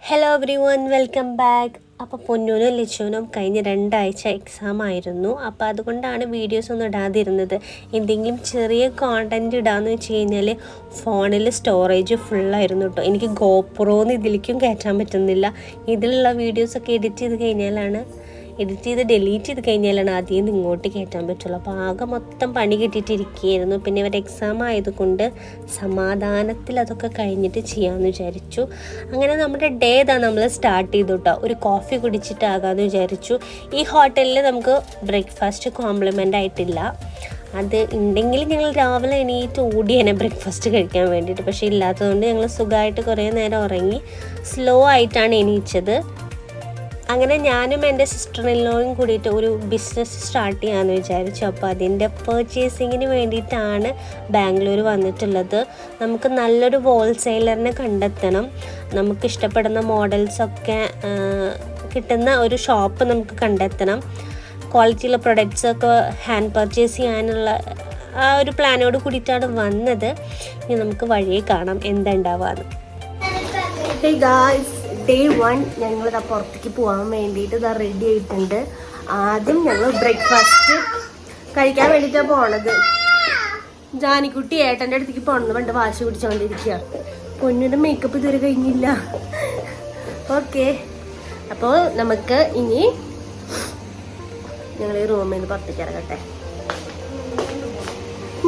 Hello every one, welcome back. അപ്പോൾ പൊന്നൂനും ലച്ചുവിനും കഴിഞ്ഞ 2 ആഴ്ച എക്സാം ആയിരുന്നു. അപ്പോൾ അതുകൊണ്ടാണ് വീഡിയോസ് ഒന്നും ഇടാതിരുന്നത്. എന്തെങ്കിലും ചെറിയ കോണ്ടൻറ്റ് ഇടാമെന്ന് വെച്ച് കഴിഞ്ഞാൽ ഫോണിൽ സ്റ്റോറേജ് ഫുള്ളായിരുന്നു കേട്ടോ. എനിക്ക് ഗോപ്രോന്ന് ഇതിലേക്കും കയറ്റാൻ പറ്റുന്നില്ല. ഇതിലുള്ള വീഡിയോസൊക്കെ എഡിറ്റ് ചെയ്ത് ഡിലീറ്റ് ചെയ്ത് കഴിഞ്ഞാലാണ് ആദ്യം ഇങ്ങോട്ട് കയറ്റാൻ പറ്റുള്ളൂ. അപ്പോൾ ആകെ മൊത്തം പണി കിട്ടിയിട്ടിരിക്കുകയായിരുന്നു. പിന്നെ ഇവരുടെ എക്സാം ആയതുകൊണ്ട് സമാധാനത്തിൽ അതൊക്കെ കഴിഞ്ഞിട്ട് ചെയ്യാമെന്ന് വിചാരിച്ചു. അങ്ങനെ നമ്മുടെ ഡേ നമ്മൾ സ്റ്റാർട്ട് ചെയ്തു കേട്ടോ. ഒരു കോഫി കുടിച്ചിട്ടാകാമെന്ന് വിചാരിച്ചു. ഈ ഹോട്ടലിൽ നമുക്ക് ബ്രേക്ക്ഫാസ്റ്റ് കോംപ്ലിമെൻ്റ് ആയിട്ടില്ല. അത് ഉണ്ടെങ്കിൽ ഞങ്ങൾ രാവിലെ എണീറ്റ് ഓടിയാണ് ബ്രേക്ക്ഫാസ്റ്റ് കഴിക്കാൻ വേണ്ടിയിട്ട്. പക്ഷേ ഇല്ലാത്തതുകൊണ്ട് ഞങ്ങൾ സുഖമായിട്ട് കുറേ നേരം ഉറങ്ങി സ്ലോ ആയിട്ടാണ് എണീച്ചത്. അങ്ങനെ ഞാനും എൻ്റെ സിസ്റ്ററിനോയും കൂടിയിട്ട് ഒരു ബിസിനസ് സ്റ്റാർട്ട് ചെയ്യാമെന്ന് വിചാരിച്ചു. അപ്പോൾ അതിൻ്റെ പർച്ചേസിങ്ങിന് വേണ്ടിയിട്ടാണ് ബാംഗ്ലൂർ വന്നിട്ടുള്ളത്. നമുക്ക് നല്ലൊരു ഹോൾസെയിലറിനെ കണ്ടെത്തണം. നമുക്ക് ഇഷ്ടപ്പെടുന്ന മോഡൽസൊക്കെ കിട്ടുന്ന ഒരു ഷോപ്പ് നമുക്ക് കണ്ടെത്തണം. ക്വാളിറ്റിയുള്ള പ്രൊഡക്ട്സൊക്കെ ഹാൻഡ് പർച്ചേസ് ചെയ്യാനുള്ള ആ ഒരു പ്ലാനോട് കൂടിയിട്ടാണ് വന്നത്. ഇനി നമുക്ക് വഴിയെ കാണാം എന്താ ഉണ്ടാവാന്ന്. Hey guys, Day 1 ഞങ്ങളിതാ പുറത്തേക്ക് പോകാൻ വേണ്ടിയിട്ട് ഇതാ റെഡി ആയിട്ടുണ്ട്. ആദ്യം ഞങ്ങൾ ബ്രേക്ക്ഫാസ്റ്റ് കഴിക്കാൻ വേണ്ടിയിട്ടാണ് പോണത്. ജാനിക്കുട്ടി ഏട്ടൻ്റെ അടുത്തേക്ക് പോകണമെന്ന് പണ്ട് വാശി പിടിച്ചുകൊണ്ടിരിക്കുക. പൊന്നിയുടെ മേക്കപ്പ് ഇതുവരെ കഴിഞ്ഞില്ല. ഓക്കെ, അപ്പോൾ നമുക്ക് ഇനി ഞങ്ങൾ ഈ റൂമിൽ നിന്ന് പുറത്തേക്ക് ഇറങ്ങട്ടെ.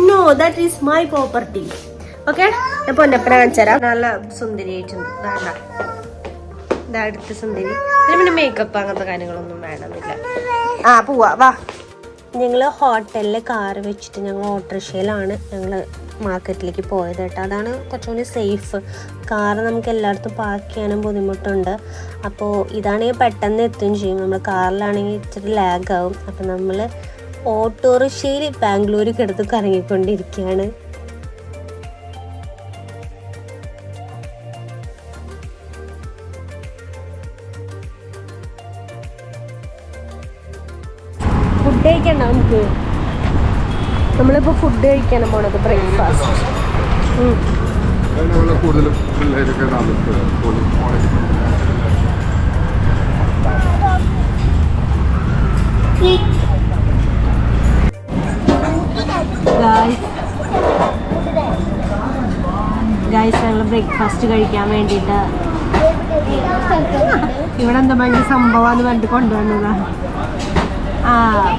No, that is my property. Okay, ഞാൻ പൊന്നപ്പനെ കാണിച്ചുതരാം. നല്ല സുന്ദരിയായിട്ടുണ്ട്. വേണ്ട, അടുത്ത സുന്ദരി. പിന്നെ മേക്കപ്പ് അങ്ങനത്തെ കാര്യങ്ങളൊന്നും വേണമെന്നില്ല. പോവാ വാ. ഞങ്ങൾ ഹോട്ടലിൽ കാറ് വെച്ചിട്ട് ഞങ്ങൾ ഓട്ടോറിക്ഷയിലാണ് ഞങ്ങൾ മാർക്കറ്റിലേക്ക് പോയത് കേട്ടോ. അതാണ് കുറച്ചുകൂടി സേഫ്. കാറ് നമുക്ക് എല്ലായിടത്തും പാർക്ക് ചെയ്യാനും ബുദ്ധിമുട്ടുണ്ട്. അപ്പോൾ ഇതാണെങ്കിൽ പെട്ടെന്ന് എത്തുകയും ചെയ്യും. നമ്മൾ കാറിലാണെങ്കിൽ ഇച്ചിരി ലാഗാവും. അപ്പോൾ നമ്മൾ ഓട്ടോറിക്ഷയിൽ ബാംഗ്ലൂർ കിടത്ത് കറങ്ങിക്കൊണ്ടിരിക്കുകയാണ്. ഫുഡ് കഴിക്കണ്ട നമുക്ക്. നമ്മളിപ്പോൾ ഫുഡ് കഴിക്കാനും പോണത് ബ്രേക്ക്ഫാസ്റ്റ്. ഗായ്സ്, ഞങ്ങൾ ബ്രേക്ക്ഫാസ്റ്റ് കഴിക്കാൻ വേണ്ടിയിട്ട് ഇവിടെ എന്താ ഭയങ്കര സംഭവമാണെന്ന് പറഞ്ഞിട്ട് കൊണ്ടുവന്നതാ.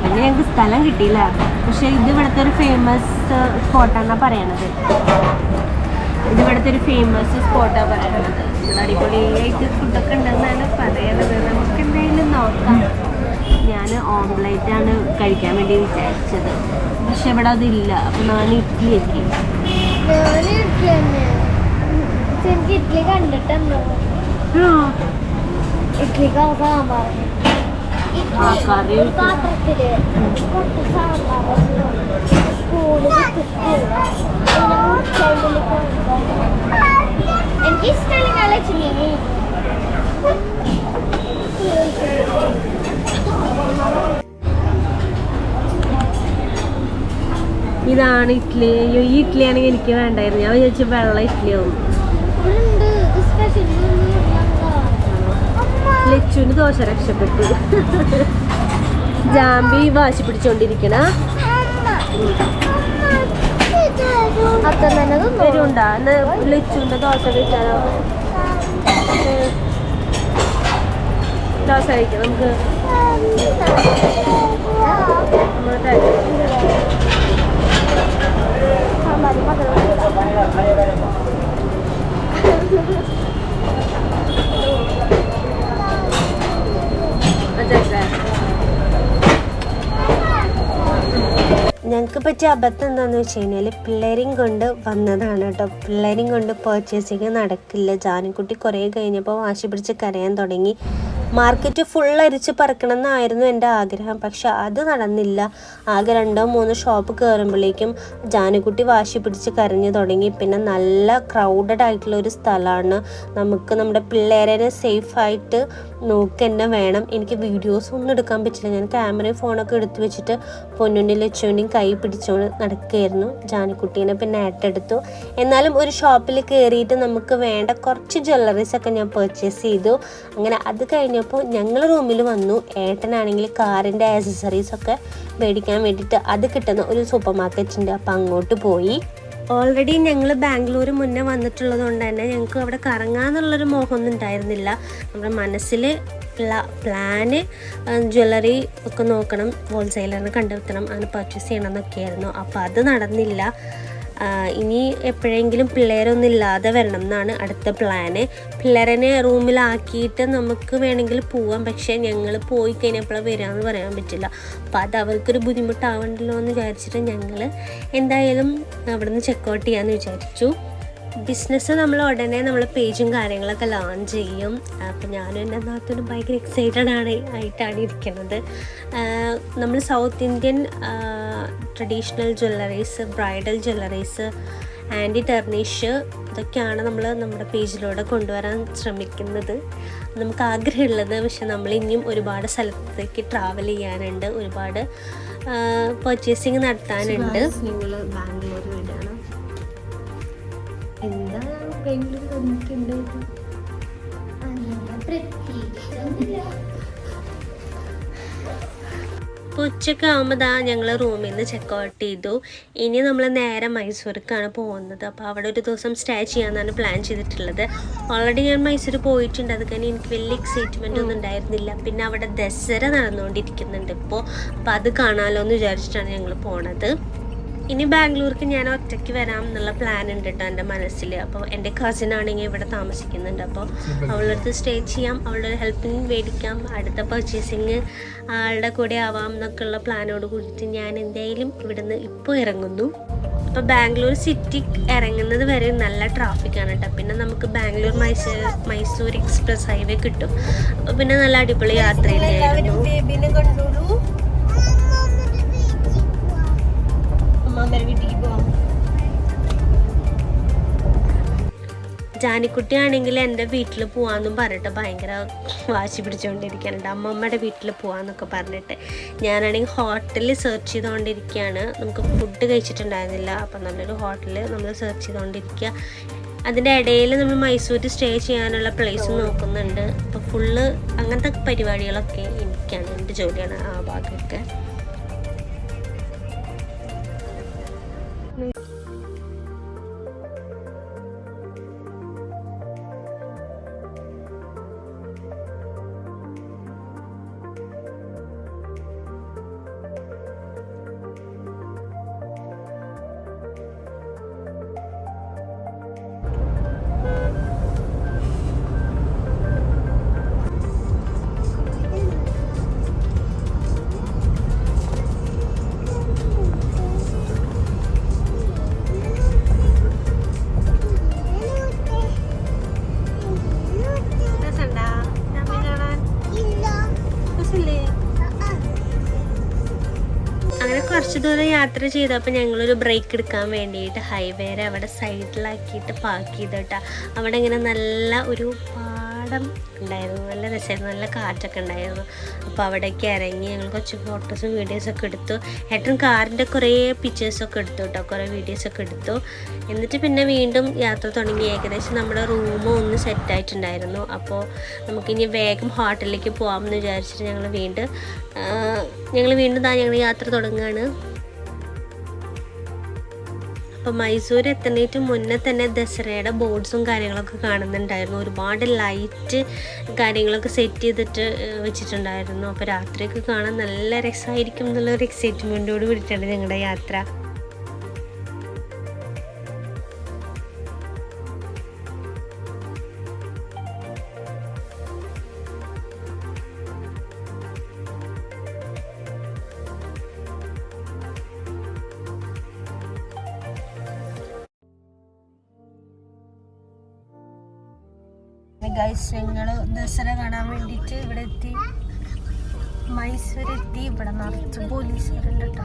പിന്നെ ഞങ്ങൾക്ക് സ്ഥലം കിട്ടിയില്ല. പക്ഷെ ഇത് ഇവിടുത്തെ ഒരു ഫേമസ് സ്പോട്ടാണെന്നാണ് പറയണത്. അടിപൊളിയായിട്ട് ഫുഡൊക്കെ ഉണ്ടെന്നാണ് പറയണത്. നമുക്ക് എന്തെങ്കിലും നോക്കാം. ഞാൻ ഓംലേറ്റാണ് കഴിക്കാൻ വേണ്ടി വിചാരിച്ചത്. പക്ഷെ ഇവിടെ അതില്ല. അപ്പം ഞാൻ ഇഡ്ഡലി ആക്കി. ഇഡ്ഡലി കണ്ടിട്ടുണ്ടോ? ഇഡ്ഡലി സാമ്പാർ പാത്രത്തില് കുറച്ച് സാമ്പാർ എനിക്ക് ഇഷ്ടമല്ല. ഇതാണ് ഇഡ്ഡലി. ഈ ഇഡ്ഡലി ആണെങ്കിൽ എനിക്ക് വേണ്ടായിരുന്നു. ഞാൻ വിചാരിച്ചു വെള്ള ഇഡ്ഡലിയാവും. ലച്ചുവിന് ദോശ രക്ഷപ്പെട്ടു. ജാമ്പി വാശി പിടിച്ചോണ്ടിരിക്കണ വരുണ്ടാ. ലച്ചുവിന്റെ ദോശ കഴിച്ചാലോ? ദോശ കഴിക്കാം നമുക്ക്. ഞങ്ങൾക്ക് പറ്റിയ അബദ്ധം എന്താണെന്ന് വെച്ച് കഴിഞ്ഞാൽ പിള്ളേരെയും കൊണ്ട് വന്നതാണ് കേട്ടോ. പിള്ളേരെയും കൊണ്ട് പർച്ചേസിങ് നടക്കില്ല. ജാനിക്കുട്ടി കുറേ കഴിഞ്ഞപ്പോൾ വാശി പിടിച്ച് കരയാൻ തുടങ്ങി. മാർക്കറ്റ് ഫുൾ അരിച്ച് പറക്കണം എന്നായിരുന്നു എൻ്റെ ആഗ്രഹം. പക്ഷെ അത് നടന്നില്ല. ആകെ 2-3 ഷോപ്പ് കയറുമ്പോഴേക്കും ജാനുക്കുട്ടി വാശി പിടിച്ച് കരഞ്ഞു തുടങ്ങി. പിന്നെ നല്ല ക്രൗഡഡ് ആയിട്ടുള്ള ഒരു സ്ഥലമാണ്. നമുക്ക് നമ്മുടെ പിള്ളേരെ സേഫായിട്ട് നോക്കി തന്നെ വേണം. എനിക്ക് വീഡിയോസ് ഒന്നും എടുക്കാൻ പറ്റില്ല. ഞാൻ ക്യാമറയും ഫോണൊക്കെ എടുത്തു വെച്ചിട്ട് പൊന്നുൻ്റെ ലച്ചുവിൻ്റെയും കൈ പിടിച്ചുകൊണ്ട് നടക്കുകയായിരുന്നു. ജാനുക്കുട്ടീനെ പിന്നെ ഏറ്റെടുത്തു. എന്നാലും ഒരു ഷോപ്പിൽ കയറിയിട്ട് നമുക്ക് വേണ്ട കുറച്ച് ജ്വല്ലറീസൊക്കെ ഞാൻ പർച്ചേസ് ചെയ്തു. അങ്ങനെ അത് കഴിഞ്ഞപ്പോൾ ഞങ്ങൾ റൂമിൽ വന്നു. ഏട്ടനാണെങ്കിൽ കാറിൻ്റെ ആക്സസറീസൊക്കെ മേടിക്കാൻ വേണ്ടിയിട്ട് അത് കിട്ടുന്ന ഒരു സൂപ്പർ മാർക്കറ്റ് ഉണ്ട്. അപ്പോൾ അങ്ങോട്ട് പോയി. ഓൾറെഡി ഞങ്ങൾ ബാംഗ്ലൂർ മുന്നേ വന്നിട്ടുള്ളത് കൊണ്ട് തന്നെ ഞങ്ങൾക്ക് അവിടെ കറങ്ങാന്നുള്ളൊരു മോഹമൊന്നും ഉണ്ടായിരുന്നില്ല. നമ്മുടെ മനസ്സിൽ പ്ലാന് ജ്വല്ലറി ഒക്കെ നോക്കണം, ഹോൾസെയിലറിനെ കണ്ടെത്തണം, അങ്ങനെ പർച്ചേസ് ചെയ്യണം എന്നൊക്കെയായിരുന്നു. അപ്പോൾ അത് നടന്നില്ല. ഇനി എപ്പോഴെങ്കിലും പിള്ളേരൊന്നും ഇല്ലാതെ വരണം എന്നാണ് അടുത്ത പ്ലാന്. പിള്ളേരെ റൂമിലാക്കിയിട്ട് നമുക്ക് വേണമെങ്കിൽ പോവാം. പക്ഷേ ഞങ്ങൾ പോയി കഴിഞ്ഞപ്പോഴാണ് വരാമെന്ന് പറയാൻ പറ്റില്ല. അപ്പോൾ അത് അവർക്കൊരു ബുദ്ധിമുട്ടാവണ്ടല്ലോ എന്ന് വിചാരിച്ചിട്ട് ഞങ്ങൾ എന്തായാലും അവിടെ നിന്ന് ചെക്കൗട്ട് ചെയ്യാമെന്ന് വിചാരിച്ചു. ബിസിനസ് നമ്മൾ ഉടനെ പേജും കാര്യങ്ങളൊക്കെ ലോഞ്ച് ചെയ്യും. അപ്പോൾ ഞാനും എൻ്റെ നാട്ടിലും ഭയങ്കര എക്സൈറ്റഡ് ആയിട്ടാണ് ഇരിക്കുന്നത്. നമ്മൾ south Indian traditional jewelleries, bridal jewelleries, anti tarnish ഇതൊക്കെയാണ് നമ്മൾ നമ്മുടെ പേജിലൂടെ കൊണ്ടുവരാൻ ശ്രമിക്കുന്നത്. നമുക്ക് ആഗ്രഹമുള്ളത്. പക്ഷെ നമ്മൾ ഇനിയും ഒരുപാട് സ്ഥലത്തേക്ക് ട്രാവൽ ചെയ്യാനുണ്ട്, ഒരുപാട് പർച്ചേസിങ് നടത്താനുണ്ട്. ബാംഗ്ലൂർ വീടാണ്. എന്താ ബാംഗ്ലൂർ വന്നിട്ടുണ്ട്. അപ്പോൾ ഉച്ചയ്ക്ക് ആകുമ്പോൾ ഞങ്ങൾ റൂമിൽ നിന്ന് ചെക്കൗട്ട് ചെയ്തു. ഇനി നമ്മൾ നേരെ മൈസൂർക്കാണ് പോകുന്നത്. അപ്പോൾ അവിടെ ഒരു ദിവസം സ്റ്റേ ചെയ്യാമെന്നാണ് പ്ലാൻ ചെയ്തിട്ടുള്ളത്. ഓൾറെഡി ഞാൻ മൈസൂർ പോയിട്ടുണ്ട്. അത് കഴിഞ്ഞ് എനിക്ക് വലിയ എക്സൈറ്റ്മെൻ്റ് ഒന്നും ഉണ്ടായിരുന്നില്ല. പിന്നെ അവിടെ ദസറ നടന്നുകൊണ്ടിരിക്കുന്നുണ്ട് ഇപ്പോൾ. അപ്പോൾ അത് കാണാമല്ലോ എന്ന് വിചാരിച്ചിട്ടാണ് ഞങ്ങൾ പോണത്. ഇനി ബാംഗ്ലൂർക്ക് ഞാൻ ഒറ്റയ്ക്ക് വരാം എന്നുള്ള പ്ലാൻ ഉണ്ട് കേട്ടോ എൻ്റെ മനസ്സിൽ. അപ്പോൾ എൻ്റെ കസിനാണെങ്കിൽ ഇവിടെ താമസിക്കുന്നുണ്ട്. അപ്പോൾ അവളടുത്ത് സ്റ്റേ ചെയ്യാം, അവളുടെ ഒരു ഹെൽപ്പിന് മേടിക്കാം, അടുത്ത പർച്ചേസിങ് ആളുടെ കൂടെ ആവാം എന്നൊക്കെയുള്ള പ്ലാനോട് കൂടിയിട്ട് ഞാൻ എന്തായാലും ഇവിടുന്ന് ഇപ്പോൾ ഇറങ്ങുന്നു. അപ്പോൾ ബാംഗ്ലൂർ സിറ്റി ഇറങ്ങുന്നത് വരെ നല്ല ട്രാഫിക്കാണ് കേട്ടോ. പിന്നെ നമുക്ക് ബാംഗ്ലൂർ മൈസൂർ എക്സ്പ്രസ് ഹൈവേ കിട്ടും. അപ്പോൾ പിന്നെ നല്ല അടിപൊളി യാത്രയിലായിരുന്നു. ജാനിക്കുട്ടി ആണെങ്കിൽ എൻ്റെ വീട്ടിൽ പോകാമെന്നും പറഞ്ഞിട്ട് ഭയങ്കര വാശി പിടിച്ചുകൊണ്ടിരിക്കാനുണ്ട്. അമ്മമ്മയുടെ വീട്ടിൽ പോകാമെന്നൊക്കെ പറഞ്ഞിട്ട്. ഞാനാണെങ്കിൽ ഹോട്ടലിൽ സെർച്ച് ചെയ്തുകൊണ്ടിരിക്കുകയാണ്. നമുക്ക് ഫുഡ് കഴിച്ചിട്ടുണ്ടായിരുന്നില്ല. അപ്പം നല്ലൊരു ഹോട്ടൽ നമ്മൾ സെർച്ച് ചെയ്തുകൊണ്ടിരിക്കുക. അതിൻ്റെ ഇടയിൽ നമ്മൾ മൈസൂർ സ്റ്റേ ചെയ്യാനുള്ള പ്ലേസ് നോക്കുന്നുണ്ട്. അപ്പോൾ ഫുള്ള് അങ്ങനത്തെ പരിപാടികളൊക്കെ എനിക്കാണ്, എൻ്റെ ജോലിയാണ് ആ ഭാഗമൊക്കെ. അങ്ങനെ കുറച്ച് ദൂരം യാത്ര ചെയ്തപ്പോൾ ഞങ്ങളൊരു ബ്രേക്ക് എടുക്കാൻ വേണ്ടിയിട്ട് ഹൈവേരെ അവിടെ സൈഡിലാക്കിയിട്ട് പാർക്ക് ചെയ്തിട്ടാ. അവിടെ ഇങ്ങനെ നല്ല ഒരു പാടം ഉണ്ടായിരുന്നു, നല്ല രസമായിരുന്നു, നല്ല കാറ്റൊക്കെ ഉണ്ടായിരുന്നു. അപ്പോൾ അവിടേക്ക് ഇറങ്ങി ഞങ്ങൾ കുറച്ച് ഫോട്ടോസും വീഡിയോസൊക്കെ എടുത്തു. ഏട്ടൻ കാറിൻ്റെ കുറേ പിക്ചേഴ്സൊക്കെ എടുത്തു കേട്ടോ, കുറേ വീഡിയോസൊക്കെ എടുത്തു. എന്നിട്ട് പിന്നെ വീണ്ടും യാത്ര തുടങ്ങി. ഏകദേശം നമ്മുടെ റൂം ഒന്ന് സെറ്റായിട്ടുണ്ടായിരുന്നു. അപ്പോൾ നമുക്കിനി വേഗം ഹോട്ടലിലേക്ക് പോകാമെന്ന് വിചാരിച്ചിട്ട് ഞങ്ങൾ വീണ്ടും ഞങ്ങൾ യാത്ര തുടങ്ങുകയാണ്. അപ്പോൾ മൈസൂർ എത്തുന്നതിന് മുന്നേ തന്നെ ദസറയുടെ ബോർഡ്സും കാര്യങ്ങളൊക്കെ കാണുന്നുണ്ടായിരുന്നു. ഒരുപാട് ലൈറ്റ് കാര്യങ്ങളൊക്കെ സെറ്റ് ചെയ്തിട്ട് വെച്ചിട്ടുണ്ടായിരുന്നു. അപ്പോൾ രാത്രിയൊക്കെ കാണാൻ നല്ല രസമായിരിക്കും എന്നുള്ളൊരു എക്സൈറ്റ്മെൻറ്റോട് കൂടിയിട്ടാണ് ഞങ്ങളുടെ യാത്ര. ഗൈസ്, ഞങ്ങൾ ദസറ കാണാൻ വേണ്ടിയിട്ട് ഇവിടെ എത്തി, മൈസൂർ എത്തി. ഇവിടെ നിറച്ച് പോലീസുകാരുണ്ട് കേട്ടോ.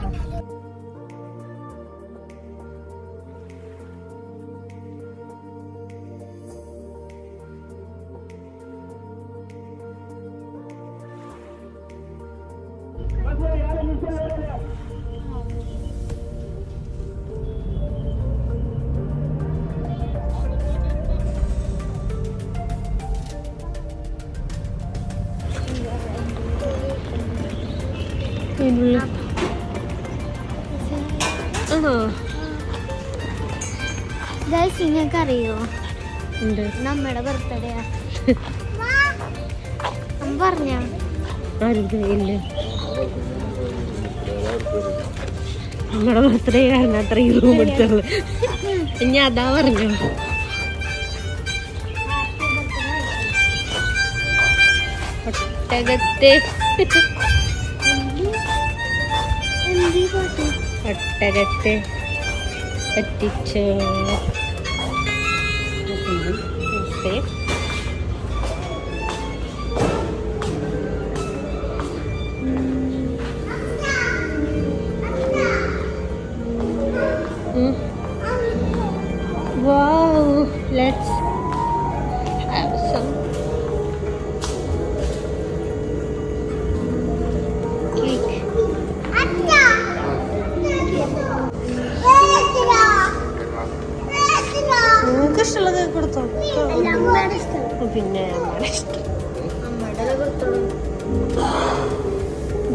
നിങ്ങൾക്ക് അറിയോ നമ്മുടെ ബർത്ത്ഡേ പറഞ്ഞ നമ്മുടെ ബർത്ത്ഡേ കാരണം അത്രയും റൂം എടുത്തുള്ളു. ഇനി അതാ പറഞ്ഞു. ഒട്ടകത്തെ ഒട്ടകത്തെ പറ്റിച്ചോ. Wow, let's have some cake. നിങ്ങൾക്ക് ഇഷ്ടമുള്ളത് കൊടുത്തോ. പിന്നെ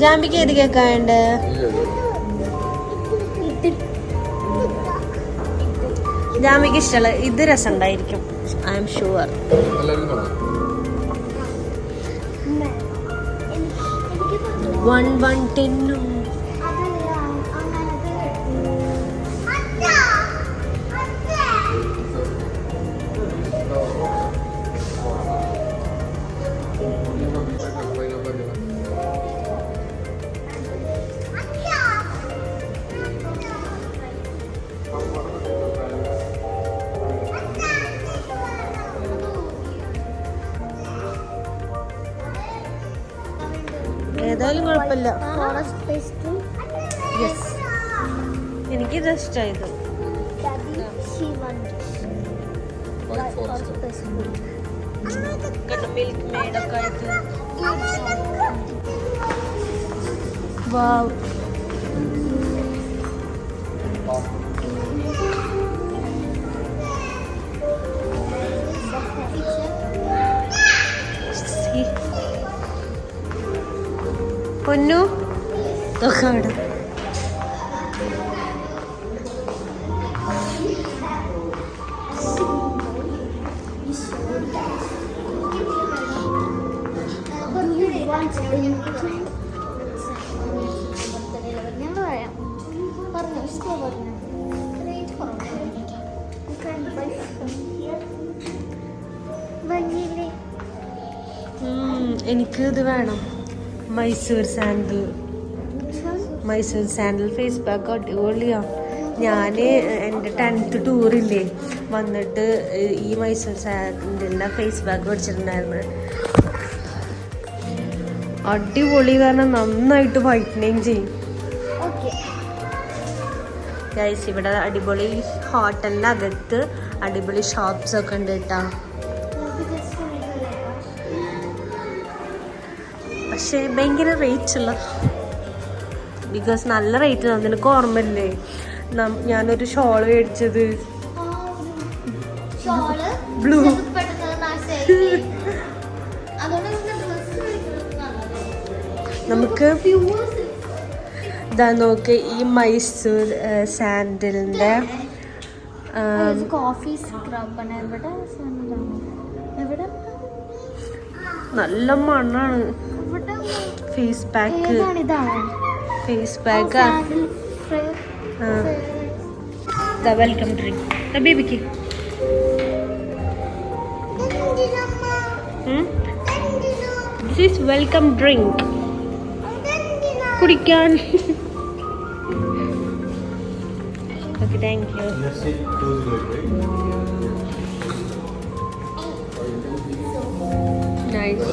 ജാമ്പിക്ക് ഏത് കേക്കാണ്ട്? ജാമ്പിക്ക് ഇഷ്ടമുള്ള ഇത് രസം ഉണ്ടായിരിക്കും, ഐ എം ഷുവർ. വൺ 10 ഏതായാലും കുഴപ്പമില്ല. യെസ്, എനിക്കിത് ഇഷ്ടമായത്. മിൽക്ക് മെയ്ഡൊക്കെ ആയിട്ട്. വാവ്, പൊന്നു തൊക്കാട്. എനിക്ക് ഇത് വേണം, Mysore sandal. Mysore sandal face pack അടിപൊളിയാണ്. ഞാൻ എൻ്റെ 10th ടൂറില്ലേ വന്നിട്ട് ഈ മൈസൂർ സാൻഡലിൻ്റെ ഫേസ് പാക്ക് മേടിച്ചിട്ടുണ്ടായിരുന്നു. അടിപൊളി, കാരണം നന്നായിട്ട് വൈറ്റനിങ് ചെയ്യും. ഗൈസ്, ഇവിടെ അടിപൊളി ഹോട്ടലിൻ്റെ അകത്ത് അടിപൊളി ഷോപ്സ് ഒക്കെ ഉണ്ട് കേട്ടോ. പക്ഷേ ഭയങ്കര റേറ്റ് ഉള്ള, ബിക്കോസ് നല്ല റേറ്റ്. നിനക്ക് ഓർമ്മയില്ലേ ഞാനൊരു ഷോൾ മേടിച്ചത്, ബ്ലൂ. നമുക്ക് ഇതാ നോക്ക്, ഈ മൈസൂർ സാൻഡലിൻ്റെ കോഫി സ്ക്രബ് നല്ല മണ്ണാണ്. Face pack, face pack. Welcome drink ബേബിക്ക്. ദിസ് ഈസ് വെൽക്കം ഡ്രിങ്ക്, കുടിക്കാൻ. Okay, thank you. നൈസ്.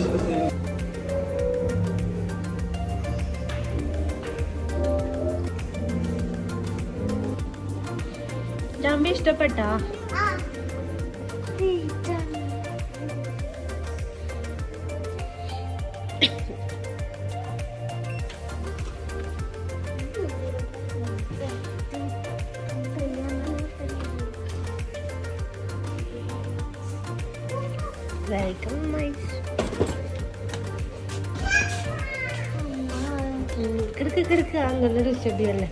ജാമ്പി ഇഷ്ടപ്പെട്ടാ? Welcome nice. കിടക്ക് കിടക്ക് നല്ലൊരു ചെടിയല്ലേ.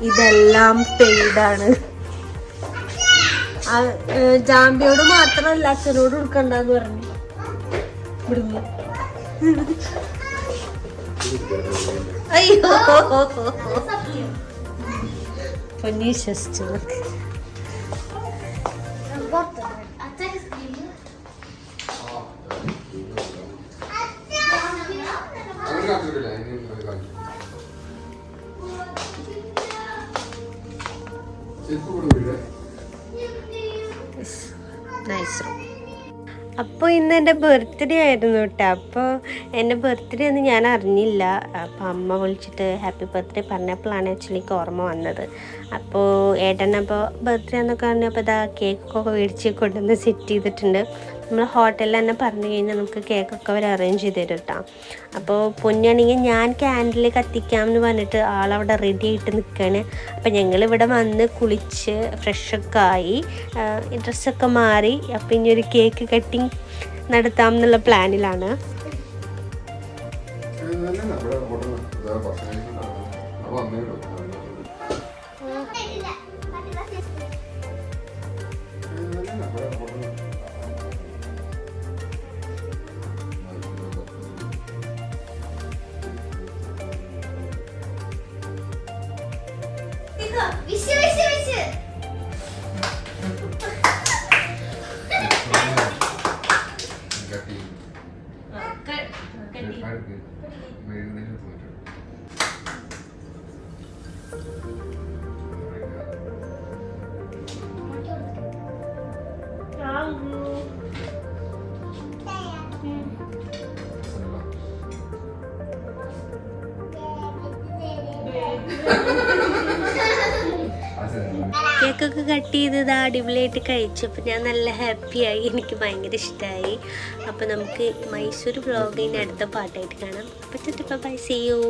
ഇതെല്ലാം പെയ്ഡാണ്. ജാമ്പിയോട് മാത്രമല്ല അച്ഛനോട് കൊടുക്കണ്ടെന്ന് പറഞ്ഞു ഇവിടുന്ന്. അയ്യോ പൊന്നി വിശ്വസിച്ചു. അപ്പോൾ ഇന്ന് എൻ്റെ ബർത്ത്ഡേ ആയിരുന്നു കേട്ടോ. അപ്പോൾ എൻ്റെ ബർത്ത്ഡേ ഒന്നും ഞാൻ അറിഞ്ഞില്ല. അപ്പോൾ അമ്മ വിളിച്ചിട്ട് ഹാപ്പി ബർത്ത്ഡേ പറഞ്ഞപ്പോഴാണ് ആക്ച്വലി ഓർമ്മ വന്നത്. അപ്പോൾ ഏട്ടനപ്പോൾ ബർത്ത്ഡേ എന്നൊക്കെ പറഞ്ഞപ്പോൾ ഇതാ കേക്കൊക്കെ മേടിച്ച് കൊണ്ടുവന്ന് സെറ്റ് ചെയ്തിട്ടുണ്ട്. നമ്മൾ ഹോട്ടലിൽ തന്നെ പറഞ്ഞു കഴിഞ്ഞാൽ നമുക്ക് കേക്കൊക്കെ അവർ അറേഞ്ച് ചെയ്ത് തരും കേട്ടോ. അപ്പോൾ പൊന്നാണെങ്കിൽ ഞാൻ ക്യാൻഡിൽ കത്തിക്കാം എന്ന് പറഞ്ഞിട്ട് ആളവിടെ റെഡി ആയിട്ട് നിൽക്കുകയാണ്. അപ്പോൾ ഞങ്ങളിവിടെ വന്ന് കുളിച്ച് ഫ്രഷൊക്കെ ആയി ഡ്രസ്സൊക്കെ മാറി അപ്പം ഇനി ഒരു കേക്ക് കട്ടിങ് നടത്താം എന്നുള്ള പ്ലാനിലാണ്. കേക്കൊക്കെ കട്ട് ചെയ്തത് അടിപൊളിയായിട്ട് കഴിച്ചപ്പോൾ ഞാൻ നല്ല ഹാപ്പിയായി. എനിക്ക് ഭയങ്കര ഇഷ്ടമായി. അപ്പോൾ നമുക്ക് മൈസൂർ വ്ളോഗിൻ്റെ അടുത്ത പാട്ടായിട്ട് കാണാം. അപ്പോൾ ബൈ, സീ യു.